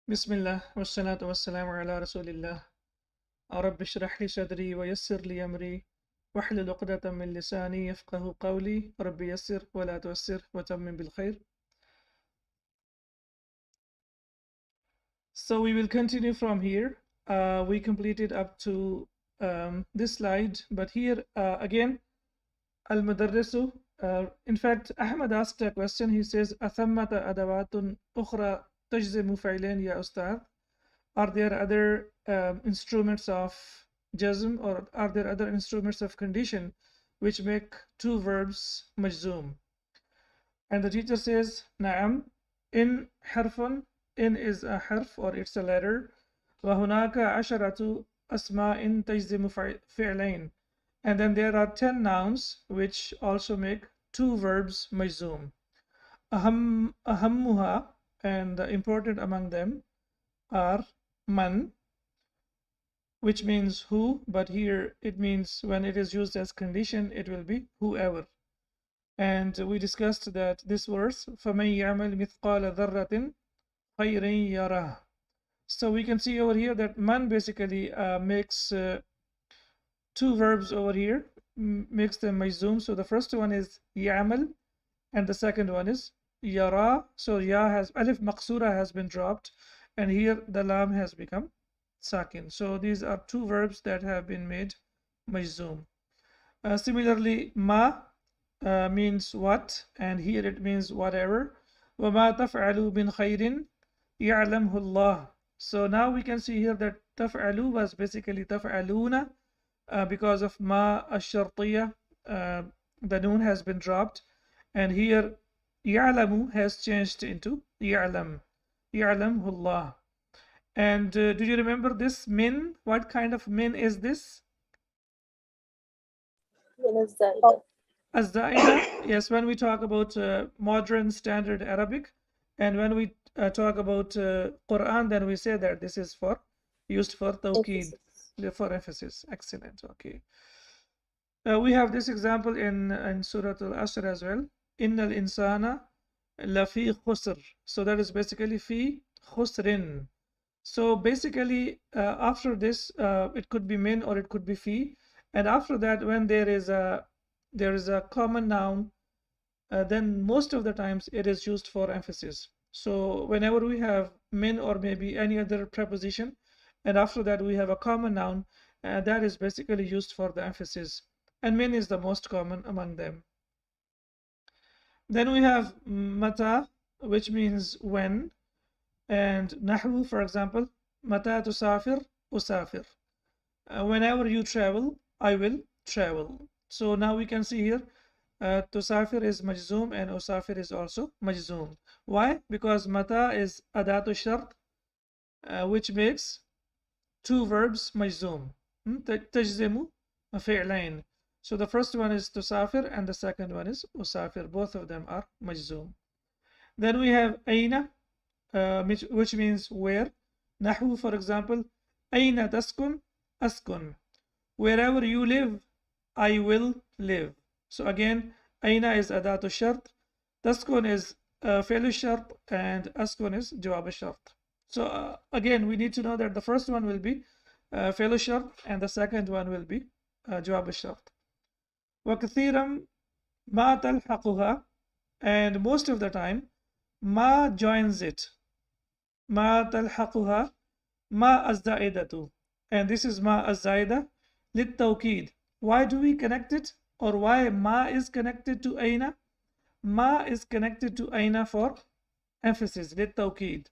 Bismillah, wassalatu wassalamu ala rasulillah. Rabbi shrah li sadri wa yassir li amri wahlul uqdatan min lisani yafqahu qawli. Rabbi yassir wa la tuwassir wa tammim bil khair. So we will continue from here. We completed up to this slide, but here again, al-mudarrisu. In fact, Ahmad asked a question. He says, "Athammata adawatun ukhra tajzimu fi'lain ya ustad?" Are there other instruments of jazm, or are there other instruments of condition which make two verbs majzoom? And the teacher says, Na'am, in harfun, in is a harf or it's a letter. وَهُنَاكَ عَشَرَةُ أَسْمَاءٍ تَجْزِمُ فِعْلَيْن. And then there are 10 nouns which also make two verbs majzoom. أهمها, and the important among them are man, which means who, but here it means when it is used as condition, it will be whoever. And we discussed that this verse, فَمَنْ يَعْمَلْ مِثْقَالَ ذَرَّةٍ خَيْرٍ يَرَهُ. So we can see over here that man basically makes two verbs over here, makes them majzoom. So the first one is يَعْمَل, and the second one is yara. So ya has, alif maqsura has been dropped, and here the lam has become sakin. So these are two verbs that have been made majzoom. Similarly, ma means what, and here it means whatever. وَمَا تَفْعَلُوا مِنْ خَيْرٍ يَعْلَمْهُ اللَّهُ. So now we can see here that تَفْعَلُوا was basically تَفْعَلُونَ because of ma ash-shartiyah, the noon has been dropped, and here يَعْلَمُ has changed into يَعْلَمْ. يَعْلَمْهُ اللَّهُ. And do you remember this min? What kind of min is this? Az-Zaida. Yes, when we talk about modern standard Arabic, and when we talk about Quran, then we say that this is used for tawqid, for emphasis. Excellent. Okay. We have this example in Surah Al-Asr as well. Innal insana lafi khusr. So that is basically fi khusrin. So basically, after this, it could be min or it could be fi. And after that, when there is a common noun, then most of the times it is used for emphasis. So whenever we have min or maybe any other preposition, and after that we have a common noun, that is basically used for the emphasis. And min is the most common among them. Then we have mata, which means when. And nahwu, for example, mata tusafir, usafir. Whenever you travel, I will travel. So now we can see here, tusafir is majzoom and usafir is also majzoom. Why? Because mata is adatu shart, which makes two verbs majzoom. Tajzimu fi'lain. So the first one is tusafir and the second one is usafir. Both of them are majzoom. Then we have aina, which means where. Nahwu, for example, aina taskun, askun. Wherever you live, I will live. So again, aina is adatu shart, taskun is fi'l shart, and askun is jawab shart. So again, we need to know that the first one will be fi'l shart and the second one will be jawab shart. وَكَثِيرًا مَا تَلْحَقُهَا, and most of the time, ma joins it. Ma talhaquha, ma az-zaidatu. And this is ma az-zaida lit-tawqid. Why do we connect it? Or why ma is connected to aina? Ma is connected to aina for emphasis, lit-tawqid.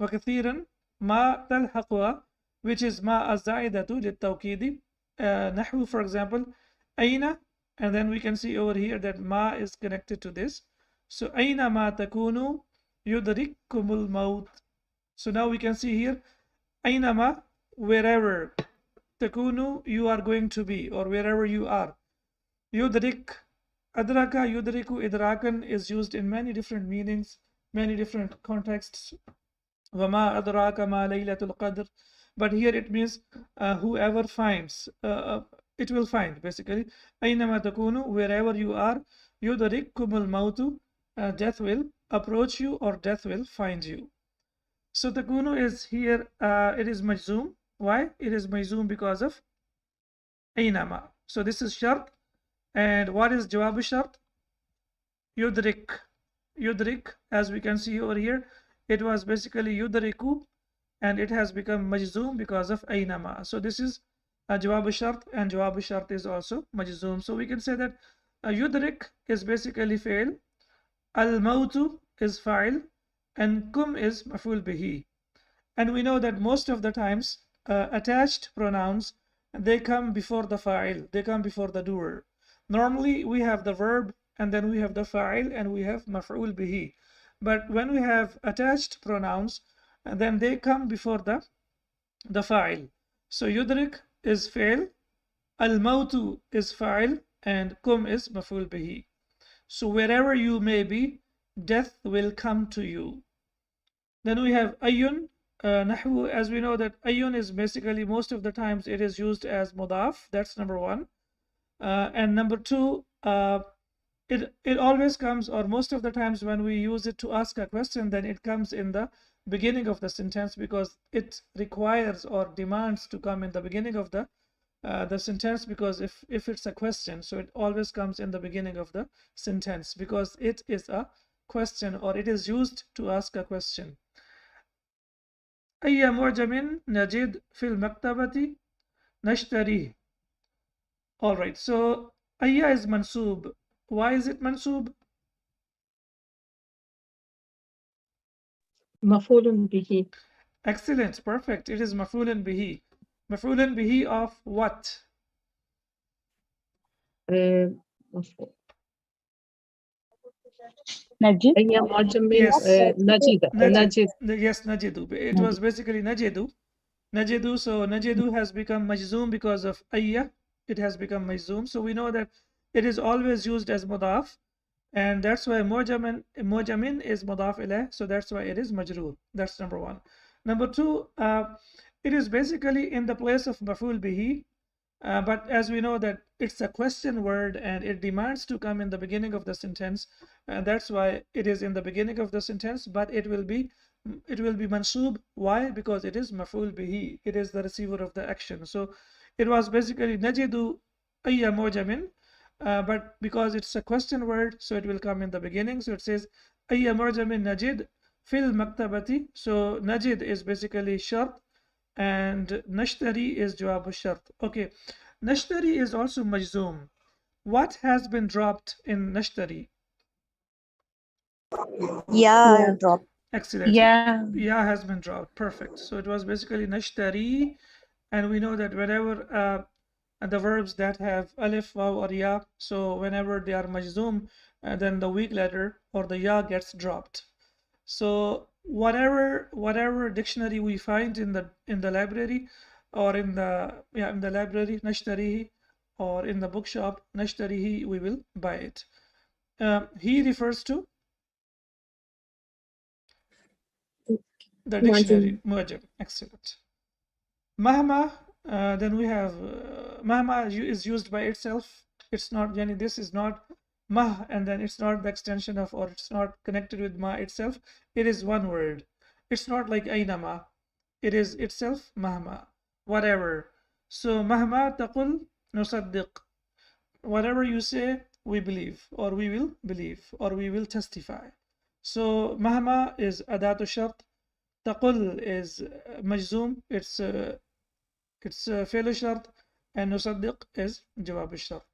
وَكَثِيرًا ma talhaquha, which is ma az-zaidatu lit-tawqidi. Nahwu, for example, aina, and then we can see over here that ma is connected to this. So aina ma takunu yudrikkumul maut. So now we can see here, aynama, wherever, takunu, you are going to be, or wherever you are. Yudrik, adraka, yudriku, idrakan is used in many different meanings, many different contexts. Wama adraka ma laylatul qadr. But here it means whoever finds, it will find, basically. Aynama takunu, wherever you are, yudrikkumul mautu, death will approach you or death will find you. So takunu is here, it is majzoom. Why? It is majzoom because of aynama. So this is shart. And what is jawab shart? Yudrik. Yudrik, as we can see over here, it was basically yudriku, and it has become majzoom because of aynama. So this is a jawab shart, and jawab shart is also majzoom. So we can say that yudrik is basically fail, al-mautu is fa'il, and kum is maf'ul bihi. And we know that most of the times attached pronouns, they come before the fa'il, they come before the doer. Normally we have the verb, and then we have the fa'il, and we have maf'ul bihi. But when we have attached pronouns, then they come before the fa'il. So yudrik is fa'il, al-mautu is fa'il, and kum is maf'ul bihi. So wherever you may be, death will come to you. Then we have ayun. Nahwu, as we know that ayun is basically, most of the times it is used as mudaf. That's number one. And number two, it always comes, or most of the times when we use it to ask a question, then it comes in the beginning of the sentence, because it requires or demands to come in the beginning of the sentence, because if it's a question, so it always comes in the beginning of the sentence, because it is a question, or it is used to ask a question. أي معجم نجد في المكتبة نشتريه. All right, so أي is mansub. Why is it mansub? مفعول به. Excellent, perfect. It is maf'ulun bihi. Maf'ulun bihi of what? مفعول. نجد. أي معجم Yes. نجد. Najid. Yes, najidu. It was basically najidu. Najidu. So najidu has become majzoom because of ayya. It has become majzoom. So we know that it is always used as mudaf, and that's why mujamin is mudaf ilayh. So that's why it is majroor. That's number one. Number two, it is basically in the place of maf'ul bihi. But as we know that it's a question word, and it demands to come in the beginning of the sentence, and that's why it is in the beginning of the sentence, but it will be mansub. Why? Because it is maf'ul bihi. It is the receiver of the action. So it was basically najidu ayya mujamin, but because it's a question word, so it will come in the beginning. So it says ayya mujamin najid fil maktabati. So najid is basically shart, and nashtari is jawab shart. Okay, nashtari is also majzoom. What has been dropped in nashtari? Yeah, drop. Excellent. Yeah. Ya has been dropped. Perfect. So it was basically nashtari, and we know that whenever the verbs that have alif, waw, or ya, so whenever they are majzoom, then the weak letter or the ya gets dropped. So whatever dictionary we find in the library, or in the library, nashtarihi, or in the bookshop, nashtarihi, we will buy it. He refers to the dictionary, mu'jam. Excellent. Mahma, then we have mahma is used by itself. It's not, yani this is not mah, and then it's not the extension of, or it's not connected with ma itself. It is one word. It's not like aynama. It is itself mahma, whatever. So mahma taqul nusaddiq. Whatever you say, we believe, or we will believe, or we will testify. So mahma is adatu shart. Taqul is majzoom. It's fi'l shart, and nusaddiq is jawab shart.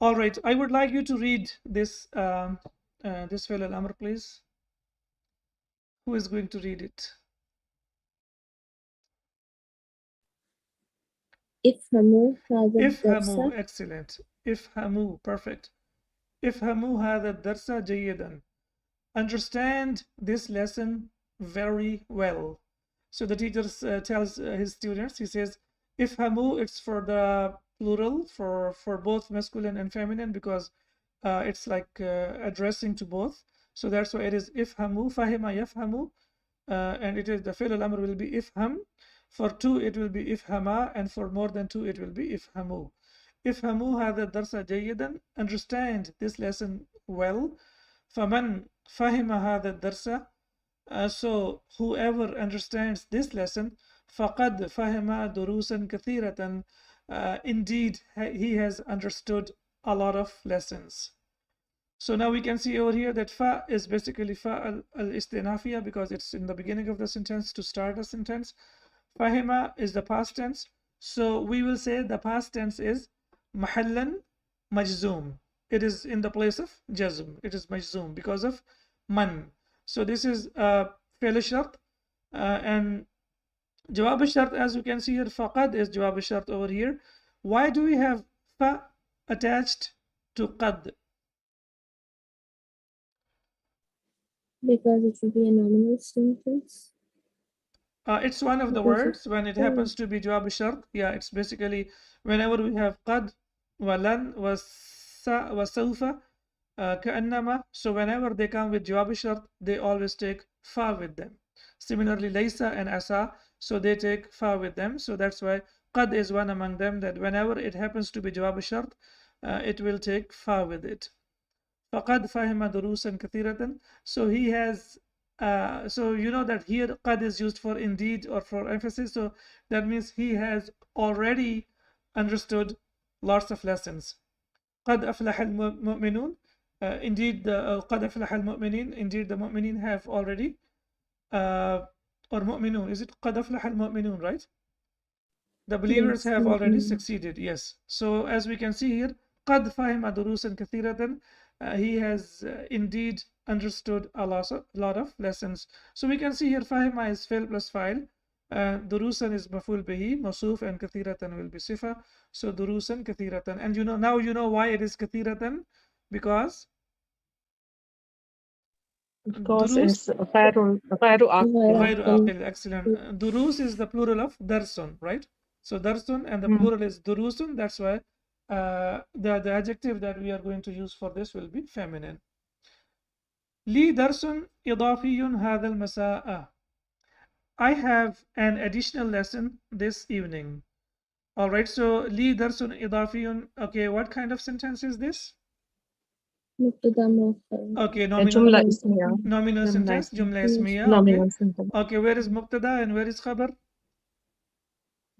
All right, I would like you to read this fi'l al-amr, please. Who is going to read it? افهموا هذا الدرس. افهموا, excellent. افهموا, perfect. افهموا هذا الدرس جيدا. Understand this lesson very well. So the teacher tells his students, he says, ifhamu, it's for the plural, for both masculine and feminine, because it's like addressing to both. So that's why it is ifhamu, fahima yafhamu, and it is the fi'l al-amr will be ifham. For two, it will be ifhama, and for more than two, it will be ifhamu. Ifhamu hadha darsa jayyidan. Understand this lesson well. فمن فهم هذا الدرس, so whoever understands this lesson, فقد فهم دروسا كثيرة, indeed he has understood a lot of lessons. So now we can see over here that fa is basically fa al-istinafiya because it's in the beginning of the sentence to start a sentence. Fahima is the past tense. So we will say the past tense is mahallan majzoom. It is in the place of jazm. It is majzoom because of man. So this is fi'l shart, and jawab shart, as you can see here, faqad is jawab shart over here. Why do we have fa attached to qad? Because it should be a nominal sentence. It's one of the Because words when it happens to be jawab shart. Yeah, it's basically whenever we have qad, walan, wasawfa, ka'annama. So whenever they come with jawab shart, they always take fa with them. Similarly, laysa and asa, so they take fa with them. So that's why qad is one among them, that whenever it happens to be jawab shart, it will take fa with it. فقد فهم دروسا كثيرة. So he has, so you know that here قد is used for indeed or for emphasis. So that means he has already understood lots of lessons. قد أفلح المؤمنون. Indeed, قد أفلح المؤمنين. Indeed, the mu'minin have already, or mu'minun. Is it قد أفلح المؤمنون, right? The believers yes, have already mu'min. succeeded. Yes. So as we can see here, قد فهم دروسا كثيرة. He has indeed understood a lot of lessons. So we can see here fahima is fi'l plus fa'il. Durusan is maf'ul bihi, mawsuf, and kathiratan will be sifa. So durusan kathiratan. And you know, now you know why it is kathiratan, because Because durus, it's غير عاقل. غير aqil, excellent. Durus is the plural of darsun, right? So darsun and the plural is durusun. That's why the adjective that we are going to use for this will be feminine. لي درس إضافي هذا المساء. I have an additional lesson this evening. All right, so لي درس إضافي. Okay, what kind of sentence is this? مبتدأ مؤخر. Okay, nominal, جملة اسمية. nominal جملة sentence, اسمية. جملة اسمية. Okay. Nominal sentence. Okay, where is مبتدا and where is خبر?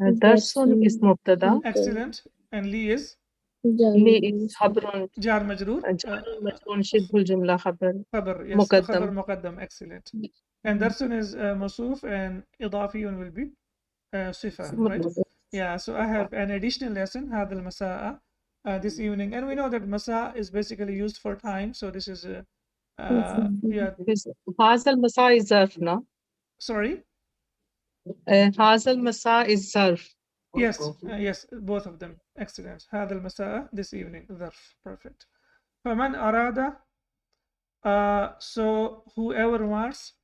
درس is مبتدا. Excellent. And لي is? لي is خبر جار مجرور. جار مجرور شبه الجملة خبر خبر, yes. مقدم. خبر مقدم. Excellent. And درس is موصوف, and إضافي will be صفة, right? Yeah, so I have an additional lesson هذا المساء, this evening, and we know that masa is basically used for time, so this is yeah. هذا المساء is ظرف, no? Sorry. هذا المساء is ظرف. Yes, yes, both of them. Excellent. هذا المساء, this evening, ظرف. Perfect. فمن أراد, so whoever wants,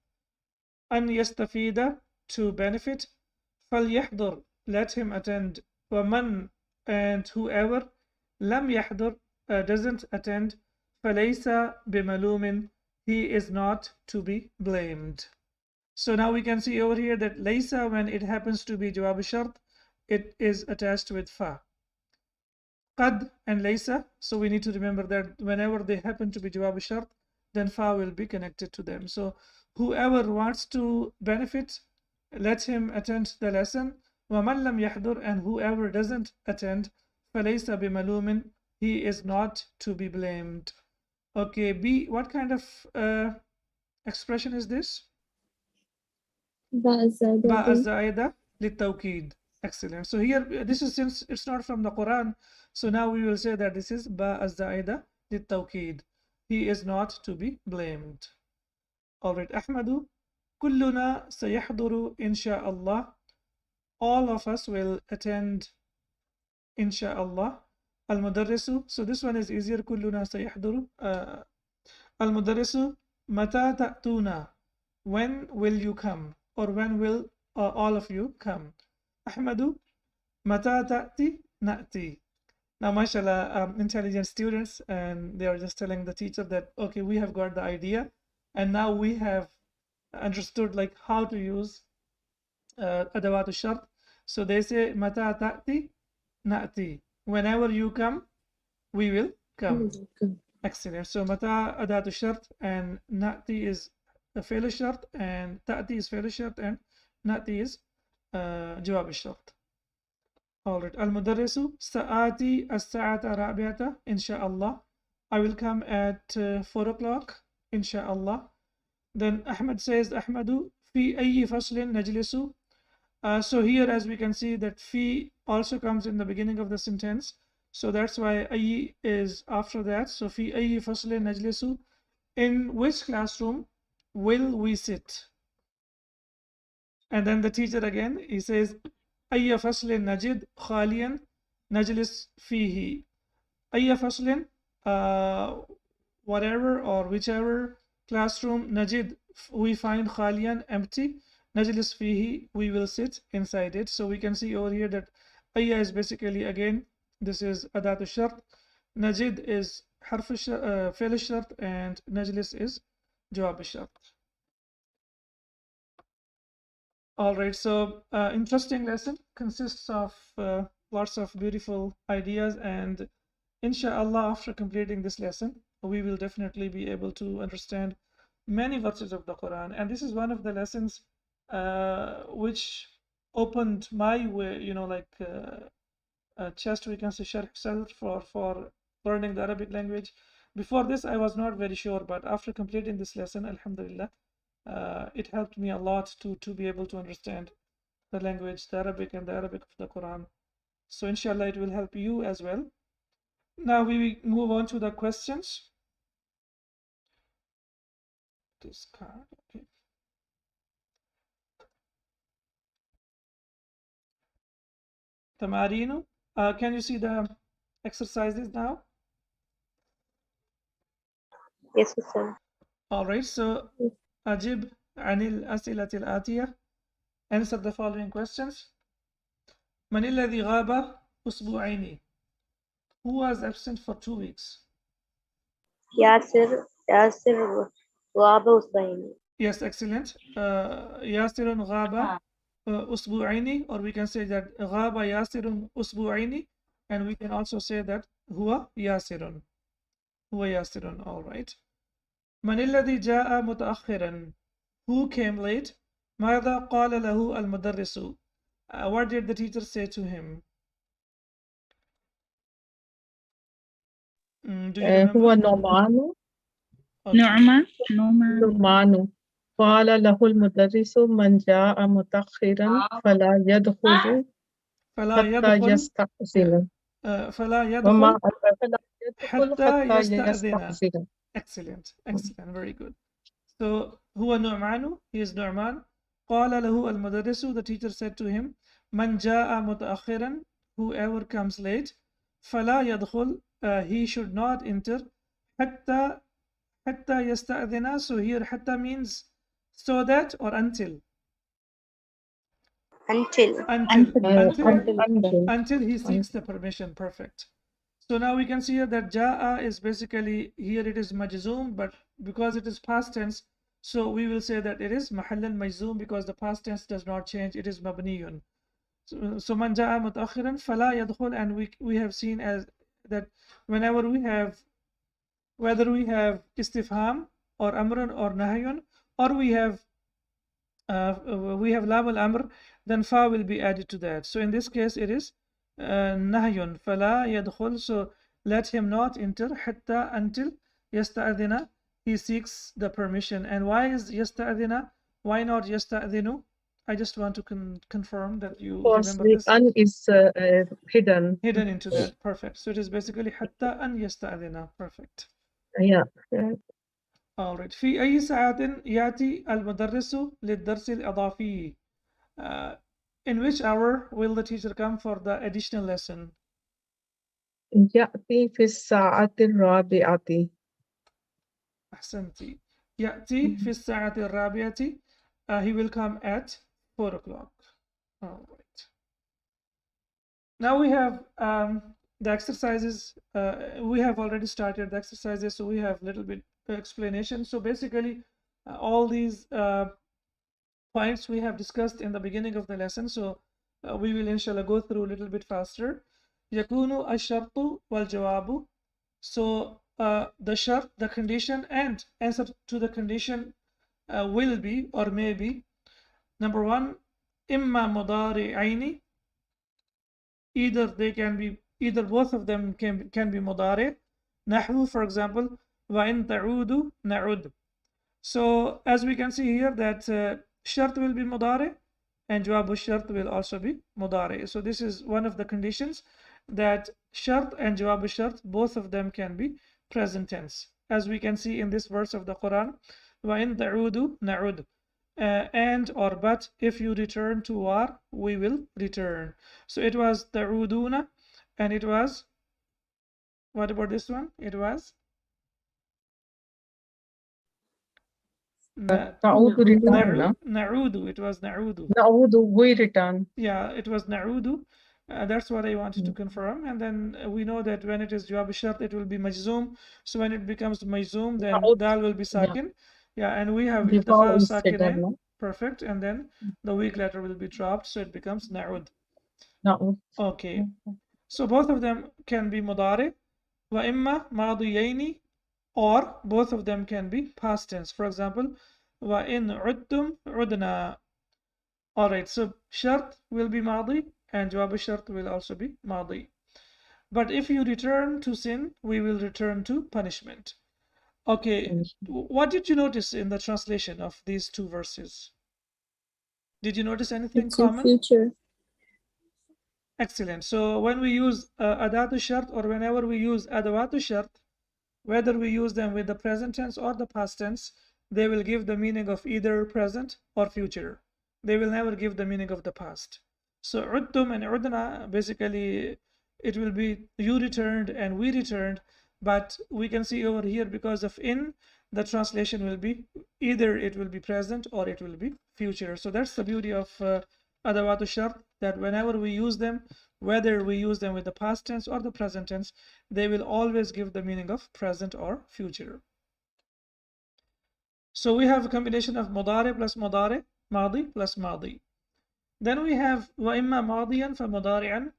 أن يستفيد, to benefit, فليحضر, let him attend. ومن, and whoever, لم يحضر, doesn't attend, فليس بملوم, he is not to be blamed. So now we can see over here that laysa, when it happens to be jawab shart, it is attached with fa. Qad and laysa, so we need to remember that whenever they happen to be jawab shart, then fa will be connected to them. So whoever wants to benefit, let him attend the lesson. وَمَنْ لَمْ يَحْضُرْ, and whoever doesn't attend, فَلَيْسَ بِمَلُومٍ, he is not to be blamed. Okay, B, what kind of expression is this? باء الزائدة باء دي. الزائدة للتوكيد. Excellent. So here, this is, since it's not from the Quran, so now we will say that this is باء الزائدة للتوكيد. He is not to be blamed. All right, أحمد, كلنا سيحضر إن شاء الله. All of us will attend إن شاء الله. المدرس, so this one is easier. كلنا سيحضر. المدرس, متى تأتون, when will you come, or when will all of you come. أحمد, متى تأتي, نأتي. Now, mashallah, intelligent students, and they are just telling the teacher that, okay, we have got the idea, and now we have understood like how to use adawat shart. So they say, متى تأتي, نأتي. Whenever you come, we will come. Excellent. So متى أداة الشرط and نأتي is a فعل الشرط and تأتي is فعل الشرط and نأتي is جواب الشرط. Alright. المدرس سآتي الساعة الرابعة إن شاء الله. I will come at 4 o'clock إن شاء الله. Then Ahmed says أحمد في أي فصل نجلس. So here as we can see that في also comes in the beginning of the sentence. So that's why أي is after that. So في أي فصل نجلس. In which classroom will we sit? And then the teacher again, he says أي فصل نجد خاليا نجلس فيه. أي فصل whatever or whichever classroom نجد we find خاليا empty نجلس فيه we will sit inside it. So we can see over here that أي is basically again this is أداة الشرط. نجد is حرف فعل الشرط and نجلس is جواب الشرط. All right, so interesting lesson consists of lots of beautiful ideas, and inshallah after completing this lesson we will definitely be able to understand many verses of the Quran. And this is one of the lessons which opened my way, you know, like chest, we can say, sharh for learning the Arabic language. Before this I was not very sure, but after completing this lesson, alhamdulillah, it helped me a lot to be able to understand the language, the Arabic and the Arabic of the Quran. So inshallah it will help you as well. Now we move on to the questions. This card, okay. Tamarinu, can you see the exercises now? Yes, sir. All right, so أجب عن الأسئلة الآتية. Answer the following questions. من الذي غاب أسبوعين? Who was absent for 2 weeks? ياسر غاب أسبوعين. Yes, excellent. ياسر غاب أسبوعين, or we can say that غاب ياسر أسبوعين, and we can also say that هو ياسر. هو ياسر. All right. من الذي جاء متأخرا? Who came late? ماذا قال له المدرس? What did the teacher say to him? Do you remember? هو نعمان. Okay. نعمان. قال له المدرس من جاء متأخرا فلا يدخل فلا حتى يدخل يستأذن. فلا وما يدخل فلا يدخل حتى حتى يستأذن. يستأذن. Excellent, excellent, very good. So هو نعمان, he is نعمان. قال له المدرس, the teacher said to him, من جاء متأخرا, whoever comes late, فلا يدخل, he should not enter, حتى يستأذن. So here حتى means so that or until. Until He seeks the permission. Perfect. So now we can see here that jaa is basically, here it is majzoom, but because it is past tense, so we will say that it is mahallan majzoom because the past tense does not change, it is mabniyun. So man jaa mutaakhiran fala yadkhul, and we have seen as that whenever we have, whether we have istifham or amrun or nahyun, or we have lam al-amr, then fa will be added to that. So in this case it is nahyun, fala yadkhul, so let him not enter, hatta, until, yasta'adhina, he seeks the permission. And why is yasta'adhina? Why not yasta'adhinu? I just want to confirm that you remember this. An is hidden. Hidden into that. Perfect. So it is basically hatta an yasta'adhina. Perfect. Yeah. All right. في أي ساعة يأتي المدرس للدرس الإضافي? In which hour will the teacher come for the additional lesson? يأتي في الساعة الرابعة. أحسنتي. يأتي في الساعة الرابعة. He will come at 4 o'clock. All right. Now we have the exercises. We have already started the exercises, so we have a little bit explanation. So basically, all these points we have discussed in the beginning of the lesson. So we will inshallah go through a little bit faster. يكون الشرط والجواب. So the shart, the condition, and answer to the condition will be or may be. Number one, imma mudari'aini. Either they can be, either both of them can be mudari. Nahwu, for example, wa in ta'udu na'ud. So as we can see here that shart will be mudari and jawab shart will also be mudari. So this is one of the conditions, that shart and jawab shart, both of them can be present tense. As we can see in this verse of the Quran, wa in ta'udu na'ud. And or but if you return to war, we will return. So it was ta'uduna, and it was, what about this one? It was Na'udu return, no? na'udu. It was na'udu. Na'udu, we return. Yeah, it was na'udu. That's what I wanted to confirm. And then we know that when it is jawab shart, it will be majzoom. So when it becomes majzoom, then dal will be sakin. Yeah, and we have iltiqa sakin. No? Perfect. And then the weak letter will be dropped, so it becomes na'ud. Na'ud. Okay. So both of them can be mudari. Wa imma madiyayni, or both of them can be past tense. For example, wa in udtum udna. All right, so shart will be madi and jawab shart will also be madi. But if you return to sin, we will return to punishment. Okay, what did you notice in the translation of these two verses? Did you notice anything It's in common? future. Excellent. So when we use adatu shart, or whenever we use adawatu shart, whether we use them with the present tense or the past tense, they will give the meaning of either present or future. They will never give the meaning of the past. So udtum and udna, basically it will be you returned and we returned, but we can see over here, because of in, the translation will be either it will be present or it will be future. So that's the beauty of adawatu shart, that whenever we use them, whether we use them with the past tense or the present tense, they will always give the meaning of present or future. So we have a combination of mudari plus mudari, madi plus madi. Then we have wa imma madiyan fa mudari'an,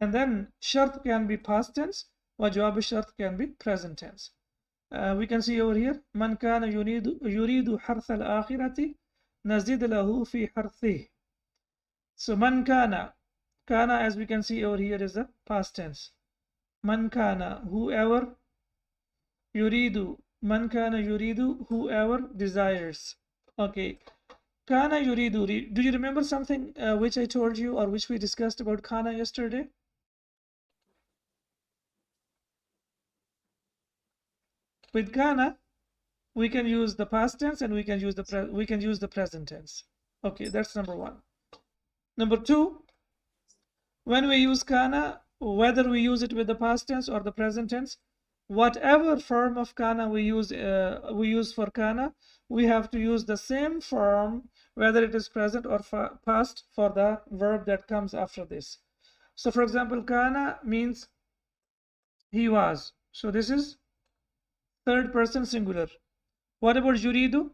and then shart can be past tense, wa jawab shart can be present tense. We can see over here, man kana yuridu harth al-akhirati nazid lahu fi harthih. So man kana, kana, as we can see over here, is the past tense. Man kana, whoever, yuridu, man kana yuridu, whoever desires. Okay, kana yuridu. Do you remember something which I told you or which we discussed about kana yesterday? With kana, we can use the past tense and we can use the present tense. Okay, that's number one. Number two, when we use kana, whether we use it with the past tense or the present tense, whatever form of kana we use for kana, we have to use the same form, whether it is present or past, for the verb that comes after this. So for example, kana means he was. So this is third person singular. What about yuridu?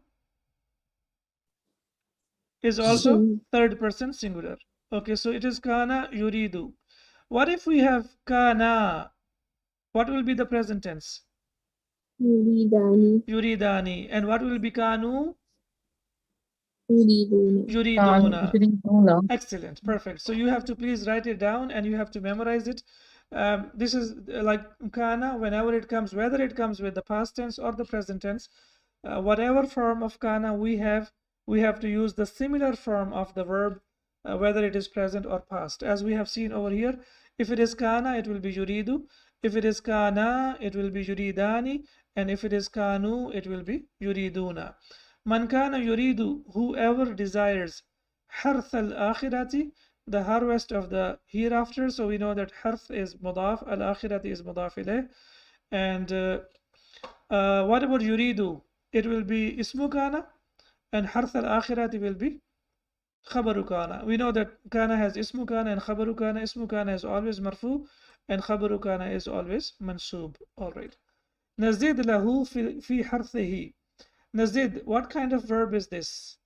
Is also third person singular. Okay, so it is kana yuridu. What if we have kana? What will be the present tense? Yuridani. Yuridani. And what will be kanu? Yuriduna. Yuriduna. Excellent, perfect. So you have to please write it down and you have to memorize it. This is like kana, whenever it comes, whether it comes with the past tense or the present tense, whatever form of kana we have to use the similar form of the verb, whether it is present or past. As we have seen over here, if it is kana, it will be yuridu. If it is kana, it will be yuridani. And if it is kanu, it will be yuriduna. Man kana yuridu, whoever desires, harth al-akhirati, the harvest of the hereafter. So we know that harth is mudaf, al-akhirati is mudaf ilayh. And what about yuridu? It will be ismu kana, and harth al-akhirati will be khabaru kana. We know that kana has ismu kana and khabaru kana. Ismu kana is always marfu and khabaru kana is always mansub. All right. Nazid lahu fi harthihi. Nazid, what kind of verb is this?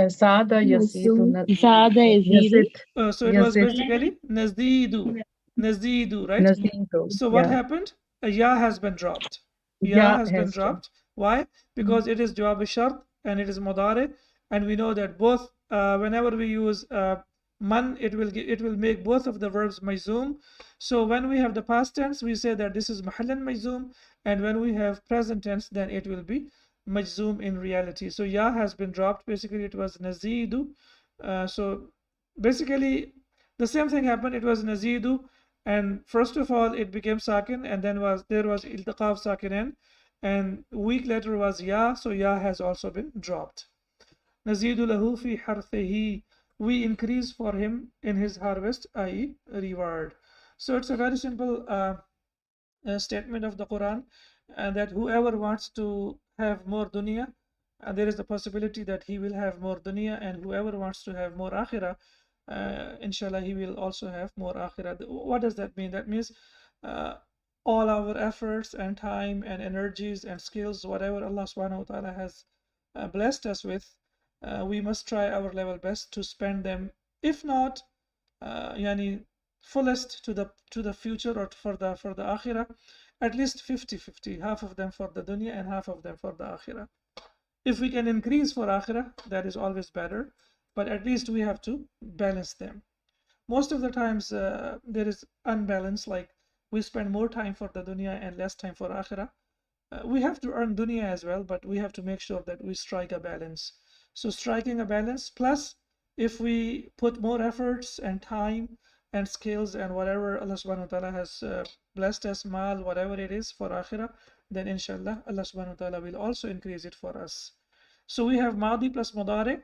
Zada yazidu. Zada yazidu. So it was basically nazidu. Nazidu, right? Nazidu. So what happened? Ya has been dropped. Ya Ya has been has dropped. Why? Because it is jawab shart and it is mudari, and we know that both whenever we use man, it will make both of the verbs majzoom. So when we have the past tense, we say that this is mahallan majzoom, and when we have present tense, then it will be majzoom in reality. So ya has been dropped. Basically, it was nazidu. So basically, the same thing happened. It was nazidu, and first of all it became sakin, and then there was iltiqa of sakinain, and week later was ya, so ya has also been dropped. Nazidu lahu fi harthihi, we increase for him in his harvest, i.e. reward. So it's a very simple statement of the Quran, that whoever wants to have more dunya, there is the possibility that he will have more dunya, and whoever wants to have more akhirah, inshallah, he will also have more akhirah. What does that mean? That means all our efforts and time and energies and skills, whatever Allah subhanahu wa ta'ala has blessed us with, we must try our level best to spend them, if not yani fullest to the future or for the akhirah, at least 50-50, half of them for the dunya and half of them for the akhirah. If we can increase for akhirah, that is always better, but at least we have to balance them. Most of the times there is unbalance, like we spend more time for the dunya and less time for akhirah. We have to earn dunya as well, but we have to make sure that we strike a balance. So striking a balance, plus if we put more efforts and time and skills and whatever Allah subhanahu wa ta'ala has blessed us, mal, whatever it is for akhirah, then inshallah Allah subhanahu wa ta'ala will also increase it for us. So we have madi plus mudari,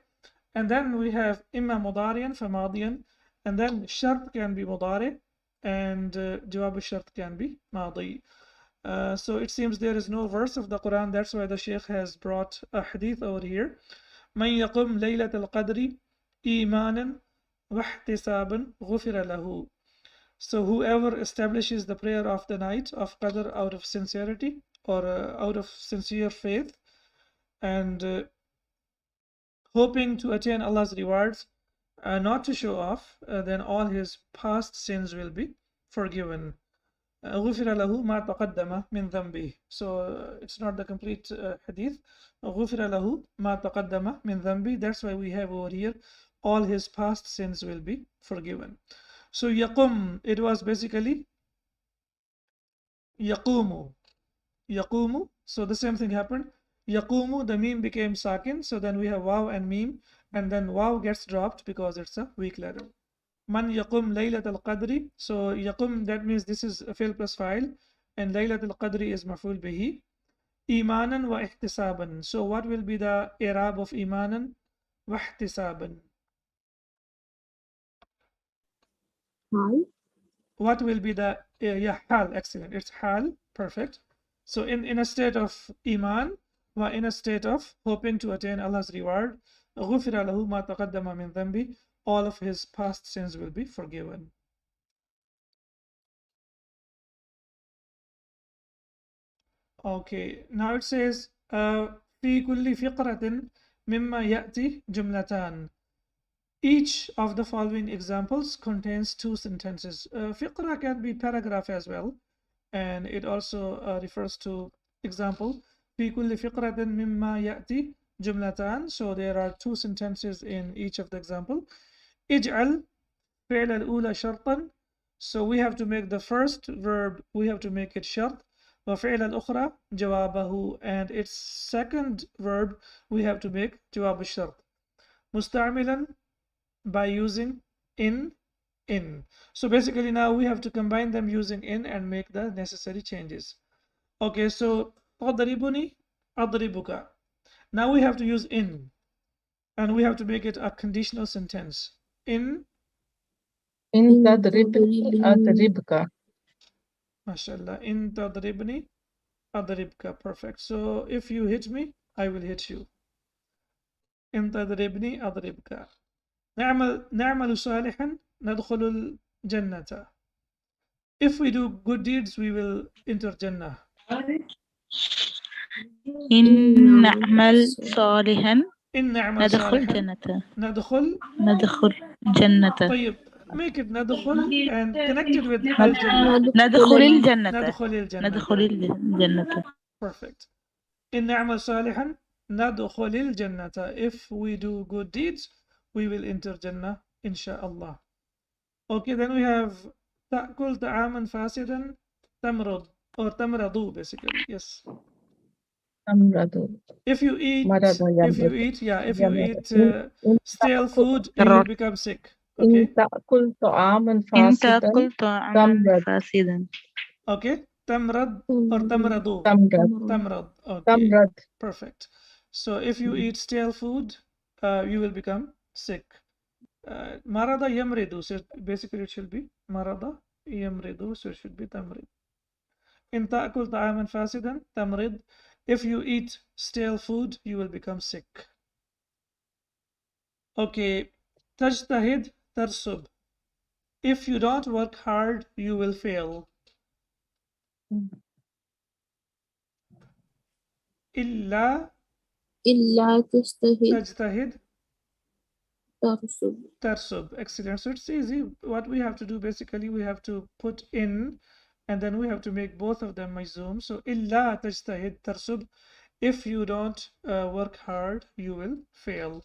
and then we have imma mudariyan fa madiyan, and then shart can be mudari, and jawab shart can be madi. So it seems there is no verse of the Quran, that's why the Shaykh has brought a hadith over here. من يقم ليلة القدر إيمانا واحتسابا غفر له. So whoever establishes the prayer of the night of Qadr out of sincerity or out of sincere faith and hoping to attain Allah's rewards, not to show off, then all his past sins will be forgiven. غفر له ما تقدم من ذنبه. So it's not the complete hadith. غفر له ما تقدم من ذنبه. That's why we have over here, all his past sins will be forgiven. So يقوم, it was basically يقوم. يقوم. So the same thing happened. يقوم, the meme became sakin. So then we have waw and meme, and then waw gets dropped because it's a weak letter. Man yaqum laylat al-qadri. So yaqum, that means this is a fi'l plus fa'il, and laylat al-qadri is maf'ul bihi. Imanan wa ihtisaban. So what will be the i'rab of imanan wa ihtisaban? Hal. What will be the yeah, hal, excellent. It's hal, perfect. So in a state of iman, wa in a state of hoping to attain Allah's reward, غفر له ما تقدم من ذنبه, all of his past sins will be forgiven. Okay, now it says في كل فقرة مما يأتي جملتان. Each of the following examples contains two sentences. Fiqra can be paragraph as well, and it also refers to example. في كل فقرة مما يأتي جملتان. So there are two sentences in each of the example. اجعل فعل الأولى شرطا. So we have to make the first verb, we have to make it shart. وفعل الأخرى جوابه, and its second verb we have to make جواب الشرط. مستعملا, by using in. So basically now we have to combine them using in and make the necessary changes. Okay, so أضربني أضربك. Now we have to use in, and we have to make it a conditional sentence. In تضربني أضربك. MashaAllah. In tadribni adribka. Perfect. So if you hit me, I will hit you. In tadribni adribka. نعمل صالحا ندخل الجنة. If we do good deeds, we will enter Jannah. إن نعمل صالحا إن نعمل ندخل صالحا جنة. ندخل ندخل جنة. طيب make it ندخل and connected with al-jannah. ندخل الجنة ندخل الجنة. ندخل الجنة. Perfect. إن نعمل صالحا ندخل الجنة. If we do good deeds, we will enter Jannah, inshallah. Okay, then we have تأكل طعاما فاسدا تمرض or تمرض basically. Yes. Amradu. If you eat, Marada if you yamradu. eat, yeah, if you eat In stale ta'kul- food, you will become sick. إن Okay. تأكل طعاما إن فاسدا تأكل طعاما تمرض. فاسدا. Okay. تمرض or تمرض. تمرض. تمرض. Okay. تمرض. Perfect. So if you eat stale food, you will become sick. Marada yamridu. So basically it should be marada yamridu. So it should be tamrid. In ta'kul ta'aman fasidan tamrid. If you eat stale food, you will become sick. Okay. Tajtahid tarsub. If you don't work hard, you will fail. إلا إلا تجتهد تجتهد ترسب. tarsub. Excellent. So it's easy. What we have to do basically, we have to put in and then we have to make both of them majzoom. So إلا تجتهد tarsub. If you don't work hard, you will fail.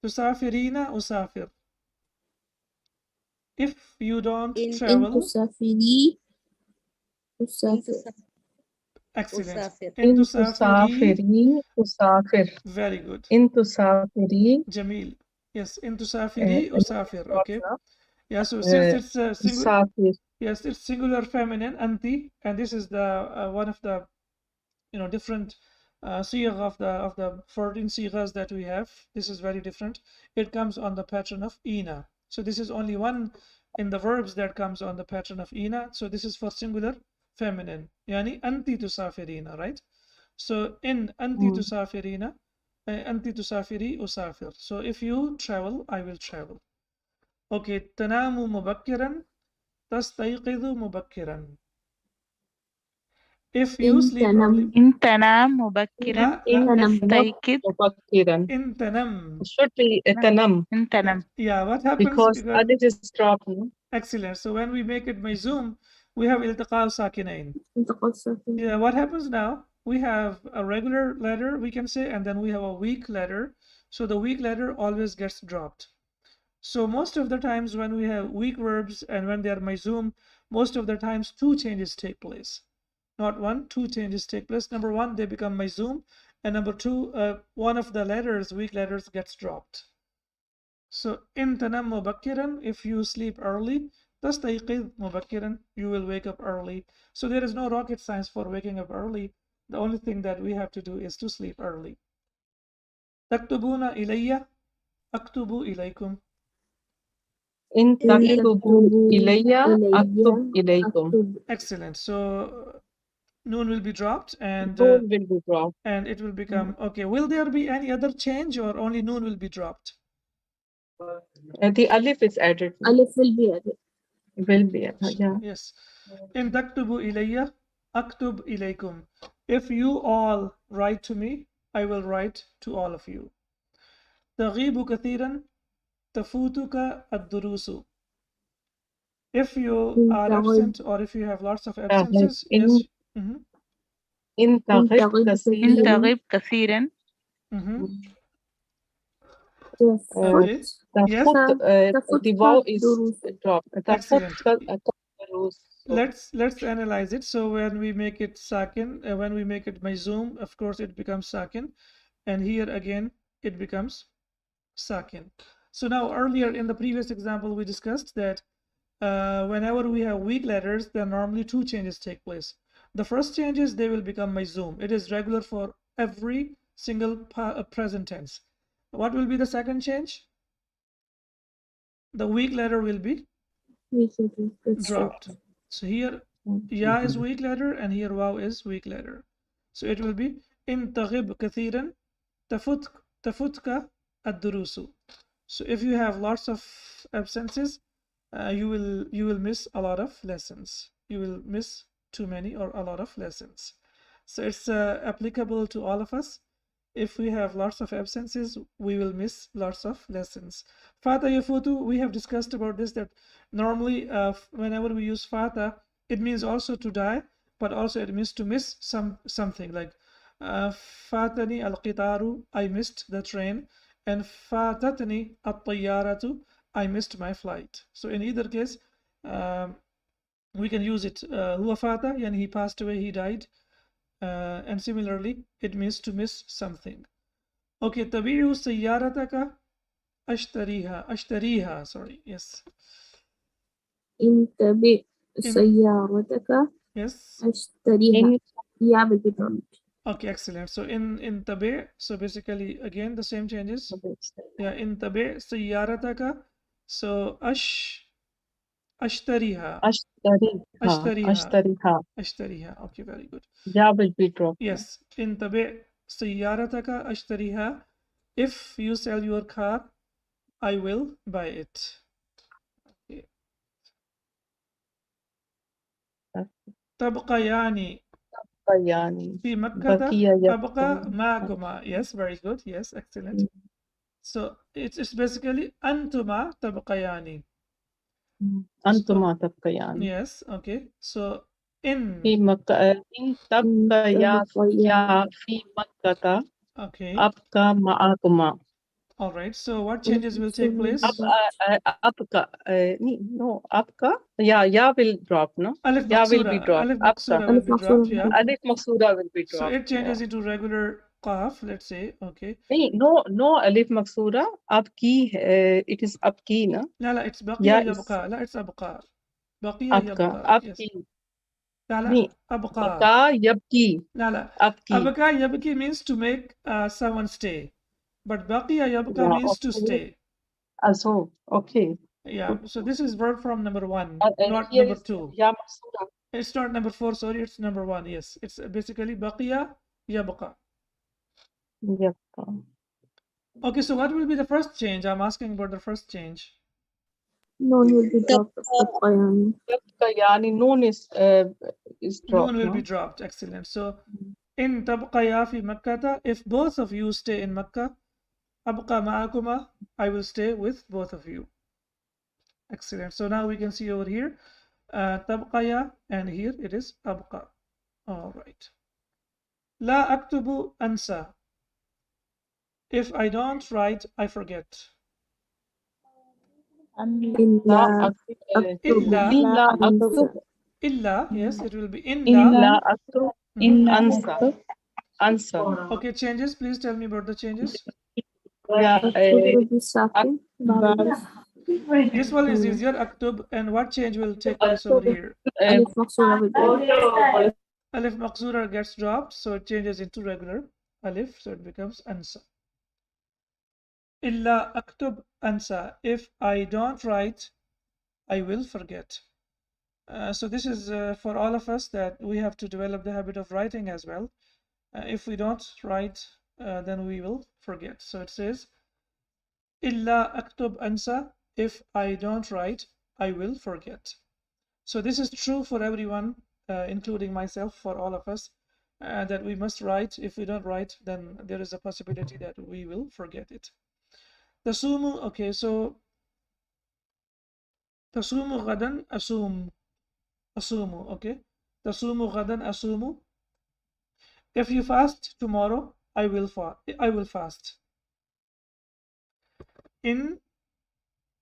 تسافرين أسافر. If you don't إن إن travel, تسافري تسافر. excellent. أسافر. إن إن تسافري, تسافري أسافر. very good. إن تسافري جميل. Yes, إن تسافري أسافر. Okay. Yeah, so since it's single, أسافر. yes, it's singular feminine, anti, and this is the one of the different sigh of the 14 sighas that we have. This is very different. It comes on the pattern of ina. So this is only one in the verbs that comes on the pattern of ina. So this is for singular feminine. Yani anti tusafirina, right? So in anti tusafirina, anti tusafiri usafir. So if you travel, I will travel. Okay, تنام مبكرا تستيقظ مبكرا. If you إن sleep early, تنم إن تنام مبكرا لا لا تنم تستيقظ. مبكرا. إن تنم. It should be تنم. إن تنام. Yeah, what happens Because because alif is dropped. No? excellent. So when we make it majzoom, we have iltiqa sakinain. تقصف. Yeah, what happens now? We have a regular letter, we can say, and then we have a weak letter. So the weak letter always gets dropped. So most of the times when we have weak verbs and when they are majzoom, most of the times two changes take place. Not one, two changes take place. Number one, they become majzoom, and number two, one of the letters, weak letters, gets dropped. So in tanam mubakkiran, if you sleep early, tastayqid mubakkiran, you will wake up early. So there is no rocket science for waking up early. The only thing that we have to do is to sleep early. Taktubuna ilayya, aktubu ilaykum. إن تكتبوا إلي أكتب إلي إليكم. أكتب. Excellent. So noon will be dropped and Noon will be dropped. and it will become okay. Will there be any other change or only noon will be dropped? The alif is added. ألف will be added. Will be added. Yeah. Yes. In taktubu ilayya, aktub ilaykum. If you all write to me, I will write to all of you. تغيب كثيرا تفوتك الدروس. If you are absent or if you have lots of absences, yes. إن تغب إن كثيرا تغب كثيرا. Okay. Yes. the vaw is dropped. Excellent. تفوت Let's analyze it. So when we make it sakin, when we make it majzoom, of course it becomes sakin, and here again it becomes sakin. So now earlier in the previous example we discussed that whenever we have weak letters, then normally two changes take place. The first change is they will become majzoom. It is regular for every single present tense. What will be the second change? The weak letter will be dropped. So here ya is weak letter and here waw is weak letter. So it will be in taghib kathiran tafutka ad-durusu. So if you have lots of absences, you will miss a lot of lessons. You will miss too many or a lot of lessons. So it's applicable to all of us. If we have lots of absences, we will miss lots of lessons. Fata yafutu, we have discussed about this, that normally whenever we use fata, it means also to die, but also it means to miss something, like fatani al-qitaru, I missed the train, and fatatni at-tayyaratu, I missed my flight. So in either case, we can use it. Huwa fata, yani he passed away, he died. And similarly, it means to miss something. Okay, tabi'u sayyarataka ashtariha, sorry, yes. انتبه سيارتك Yes. اشتريها. Yeah, will be dropped. Okay, excellent. So in tabi', so basically again the same changes. Yeah, in tabi' sayyarataka, so ashtariha. Ashtariha. Okay, very good. Ya will be dropped. Yes, in tabi' sayyarataka ashtariha. If you sell your car, I will buy it. Okay. تبقيان في مكة أبقى معكما. Yes, very good. Yes, excellent. So it's basically أنتما تبقيان. أنتما تبقيان. Yes, okay. So in تبقيا في مكة okay. أبقى معكما. All right. So what changes will take place? أبقى no أبقى ya will drop, no? Alif Ya will be maksura. dropped. Alif maksura will be dropped. Yeah. Alif maksura will be dropped. So it changes into regular qaf, let's say. Okay. No alif maksura. Abki, it is abki, no? لا it's baqiya yabqa. لا it's abqa. Baqiya yabqa. Yes. لا أبقى. Abka yabki. لا Abki. أبقى يبكي means to make someone stay, but baqiya yabqa means to stay. So okay. Yeah. So this is verb from number 1, not here number is 2. Ya maksura. It's not number 4. Sorry, it's number 1. Yes, it's basically baqiya yabqa. Yabqa. Okay. So what will be the first change? I'm asking about the first change. Noon will be dropped. Yani noon is dropped. Noon will be dropped. Excellent. So in tabqaya fi makkata, if both of you stay in Makkah, abqa ma'akuma, I will stay with both of you. Excellent. So now we can see over here tabqaya, and here it is abqa. All right. La aktubu ansa. If I don't write, I forget. إلا Illa, yes, it will be illa. Answer. Okay, changes. Please tell me about the changes. will be sakin. This one is easier, aktub, and what change will take place over here? Alif maksura will be Alif maksura gets dropped, so it changes into regular alif, so it becomes ansa. Illa aktub ansa. If I don't write, I will forget. So this is for all of us, that we have to develop the habit of writing as well. If we don't write, then we will forget. So it says, Illa aktub ansa. If I don't write, I will forget. So this is true for everyone, including myself, for all of us, that we must write. If we don't write, then there is a possibility that we will forget it. Tasumu, okay, so Tasumu gadan asumu, okay. Tasumu gadan asumu. If you fast tomorrow, I will fast.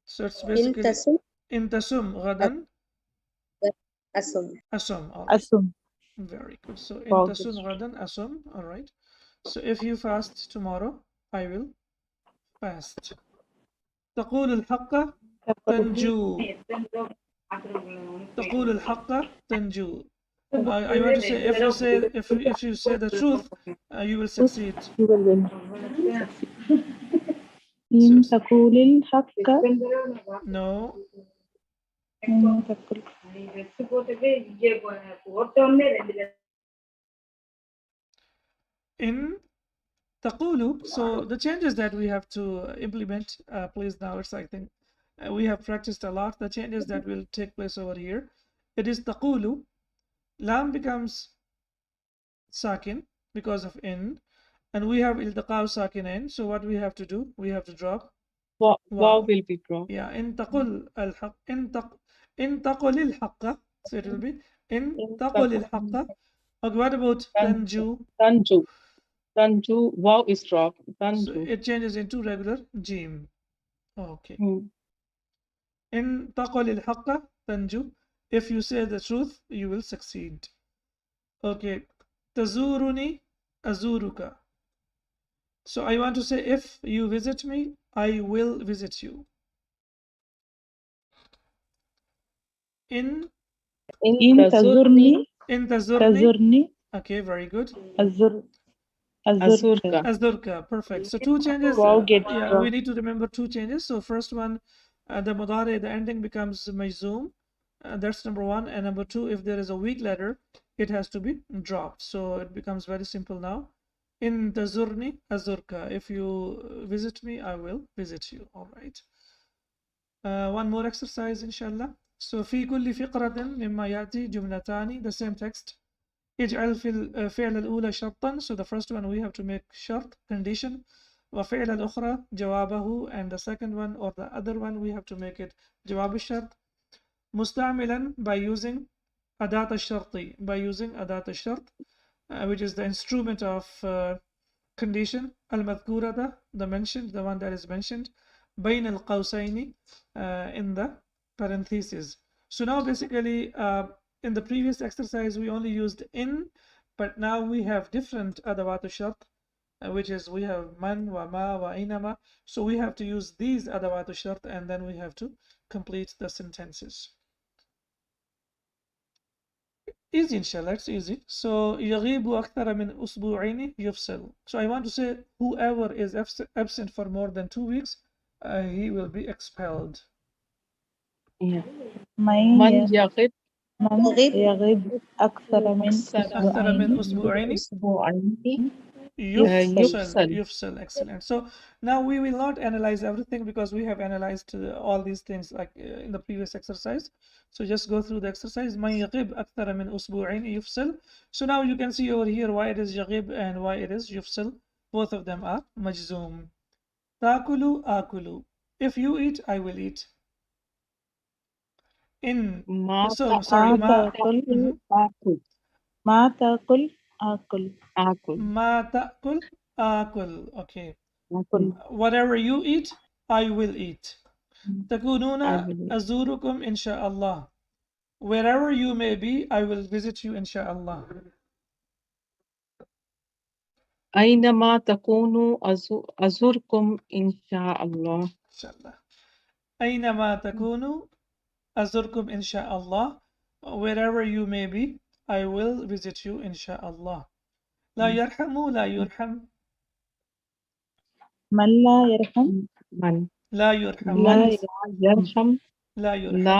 So it's basically in tasum gadan asum. All right. Asum. Very good. So in tasum gadan asum. All right. So if you fast tomorrow, I will fast. تقول الحق تنجو. تقول الحق تنجو. I want to say, if you say the truth, you will succeed. You will win. إن تقول الحق No. In taqulu, so the changes that we have to implement, please, now it's, I think, we have practiced a lot. The changes that will take place over here, it is taqulu. Lam becomes sakin because of in. And we have iltiqa sakinain. So what we have to do? We have to drop Wow wow. will be dropped. Yeah, in taqul al-haq, in taqul al-haqqa. So it will be in taqul al-haqqa. Okay, what about tanju? Tanju, wow is dropped. So Tanju. it changes into regular jim. Okay. Hmm. In taqul al-haqqa tanju. If you say the truth, you will succeed. Okay. Tazuruni azuruka. So I want to say, if you visit me, I will visit you. In إن تزرني tazurni. Okay, very good. أزرك Azurka. Azurka, perfect. So two changes. Yeah, we need to remember two changes. So first one, the mudari, the ending becomes majzoom. That's number one. And number two, if there is a weak letter, it has to be dropped. So it becomes very simple now. In tazurni azurka. If you visit me, I will visit you. All right. One more exercise, inshallah. So في كل فقرة مما يأتي جملتان, the same text. اجعل في الفعل الأولى شرطا. So the first one we have to make shart, condition. وفعل الأخرى جوابه, and the second one or the other one we have to make it جواب الشرط. مستعملا, by using أداة الشرط, by using أداة الشرط, which is the instrument of condition. المذكورة, the mentioned, the one that is mentioned. بين القوسين, in the parentheses. So now basically in the previous exercise we only used in, but now we have different adawat shart, which is we have man wa ma wa inama. So we have to use these adawat shart and then we have to complete the sentences. Easy, inshallah, it's easy. So يغيب أكثر من أسبوعين يفصل. So I want to say whoever is absent for more than 2 weeks, he will be expelled. Yeah. من من يغب يغيب أكثر من أكثر من أسبوعين أسبوعين يفصل. يفصل. Excellent. So now we will not analyze everything because we have analyzed all these things like in the previous exercise. So just go through the exercise. من يغيب أكثر من أسبوعين يفصل. So now you can see over here why it is يغيب and why it is يفصل. Both of them are مجزوم. تأكل آكل. If you eat, I will eat. In ما sorry ما تأكل ما تأكل آكل ما تأكل آكل. Okay. آكل. Whatever you eat, I will eat. تكونون I will eat. أزوركم إن شاء الله. Wherever you may be, I will visit you إن شاء الله. أينما تكونوا أزوركم إن شاء الله. إن شاء الله. أينما تكونوا أزوركم إن شاء الله. Wherever you may be, I will visit you إن شاء الله. لا يرحم لا يرحم. من لا يرحم من لا يرحم. لا يرحم لا يرحم.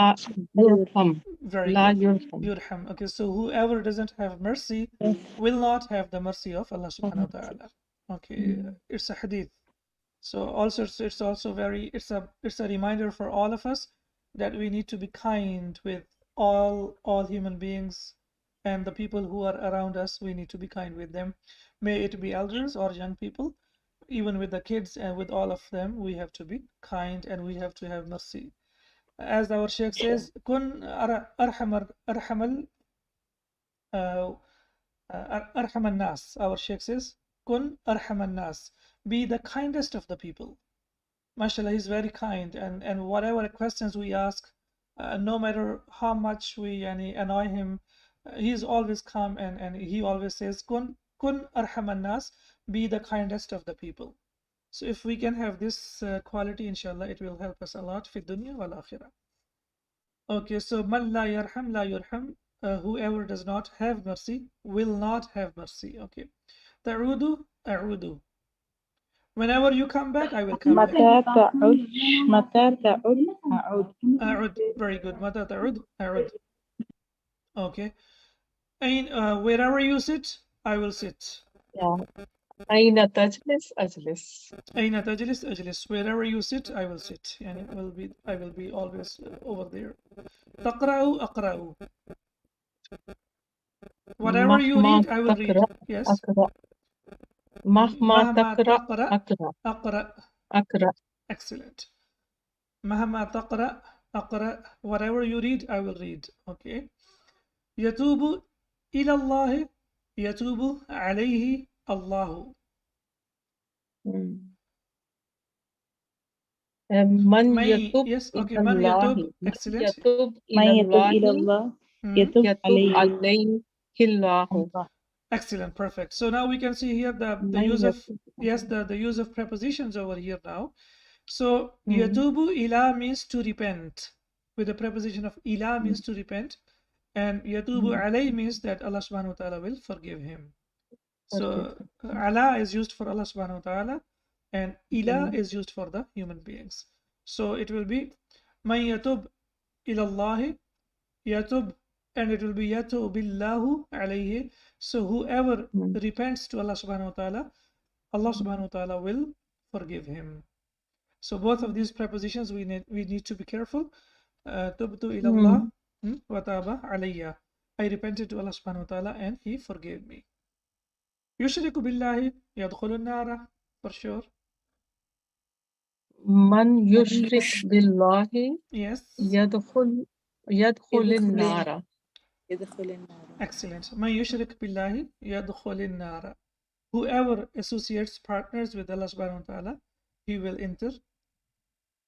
لا يرحم. Very لا good. يرحم. Yurham. Okay, so whoever doesn't have mercy will not have the mercy of Allah subhanahu wa ta'ala. Okay, it's a hadith. So also it's also very it's a reminder for all of us that we need to be kind with all human beings and the people who are around us. We need to be kind with them. May it be elders or young people, even with the kids and with all of them, we have to be kind and we have to have mercy. As our Sheikh says, kun arhamal nas. Our Sheikh says, kun arhamal nas. Be the kindest of the people. MashaAllah, he's very kind, and whatever questions we ask, no matter how much we annoy him, he's always calm and he always says, kun arhamal nas. Be the kindest of the people. So if we can have this quality, inshallah, it will help us a lot fi dunya wal akhirah. Okay, so man la yarham la yurham. Whoever does not have mercy will not have mercy. Okay. Ta'udu a'udu. Whenever you come back, I will come back. متى تعود متى تعود أعود A'ud. Very good. Mata ta'ud a'ud. Okay. And wherever you sit, I will sit. Yeah. أين تجلس أجلس. أين تجلس أجلس. Wherever you sit, I will sit. And I will be always over there. تقرأ أقرأ. Whatever you read, I will read. Yes. أقرأ. مهما مهما تقرأ تقرأ أقرأ أقرأ. أقرأ. Excellent. مهما تقرأ أقرأ. Whatever you read, I will read. Okay. يتوب إلى الله يتوب عليه الله. من من يتوب yes okay إلى من الله يتوب excellent. يتوب من إلى يتوب إلى الله الله Mm. يتوب يتوب عليه عليه الله. الله. Excellent, perfect. So now we can see here the من use of يتوب. yes the use of prepositions over here now. So Mm. yatubu ila means to repent. With the preposition of ila means to repent, and yatubu alay means that Allah subhanahu wa ta'ala will forgive him. So ala is used for Allah subhanahu wa ta'ala, and ila is used for the human beings. So it will be man yatub ila Allah yatub, and it will be yatubillahu alayhi. So whoever repents to Allah subhanahu wa ta'ala, Allah subhanahu wa ta'ala will forgive him. So both of these prepositions we need to be careful. Tubtu ila Allah wa taba alayya. I repented to Allah subhanahu wa ta'ala and he forgave me. Yushriku billahi yadkhulu an-nara, for sure. من يشرك بالله Yes. يدخل النار. يدخل النار. Excellent. Man yushrik billahi yadkhulu an-nara. Whoever associates partners with Allah subhanahu wa ta'ala, he will enter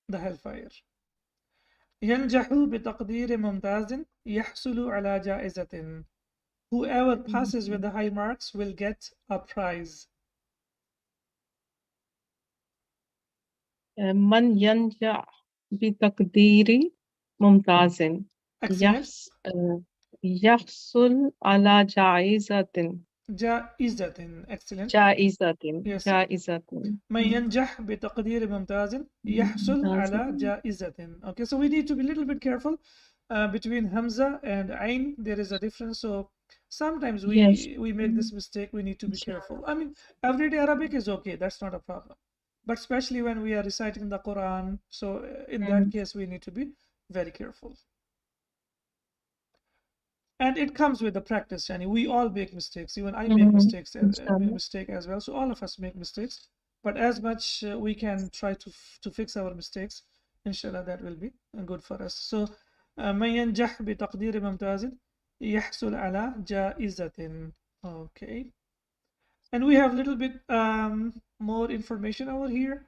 the hellfire. ينجح بتقدير ممتاز يحصل على جائزة. Whoever passes with the high marks will get a prize. من ينجح بتقدير ممتاز Excellent. يحصل على جائزة. جائزة. Excellent. جائزة. Yes. جائزة. من ينجح بتقدير ممتاز يحصل على جائزة. Okay, so we need to be a little bit careful between Hamza and Ain. There is a difference. So sometimes we make this mistake. We need to be careful. I mean, everyday Arabic is okay. That's not a problem. But especially when we are reciting the Quran, so in that case, we need to be very careful. And it comes with the practice, Yani. We all make mistakes. Even I make mistakes, mistake as well. So all of us make mistakes. But as much we can try to fix our mistakes, inshallah, that will be good for us. So, من ينجح بتقدير ممتاز يحصل على جائزة. Okay. And we have a little bit more information over here.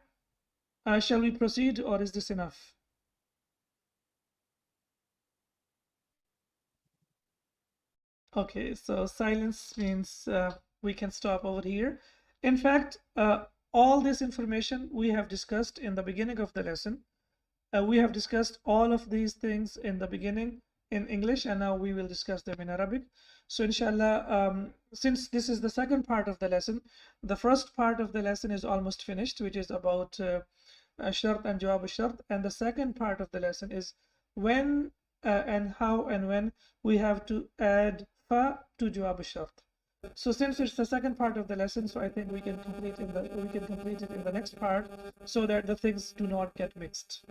Shall we proceed, or is this enough? Okay, so silence means we can stop over here. In fact, all this information we have discussed in the beginning of the lesson. We have discussed all of these things in the beginning in English, and now we will discuss them in Arabic. So inshallah, since this is the second part of the lesson, the first part of the lesson is almost finished, which is about shart and jawab al-shart, and the second part of the lesson is when and how and when we have to add fa to jawab al-shart. So since it's the second part of the lesson, so I think we can complete it in the next part, so that the things do not get mixed.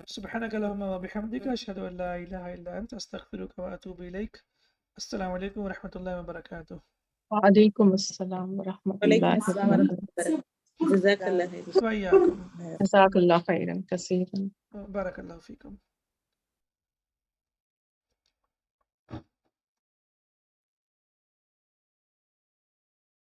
سبحانك اللهم وبحمدك أشهد أن لا إله إلا أنت أستغفرك وأتوب إليك. السلام عليكم ورحمة الله وبركاته. وعليكم السلام ورحمة الله وبركاته. جزاك الله خير. وإياكم. جزاك الله خيرا كثيرا. بارك الله فيكم.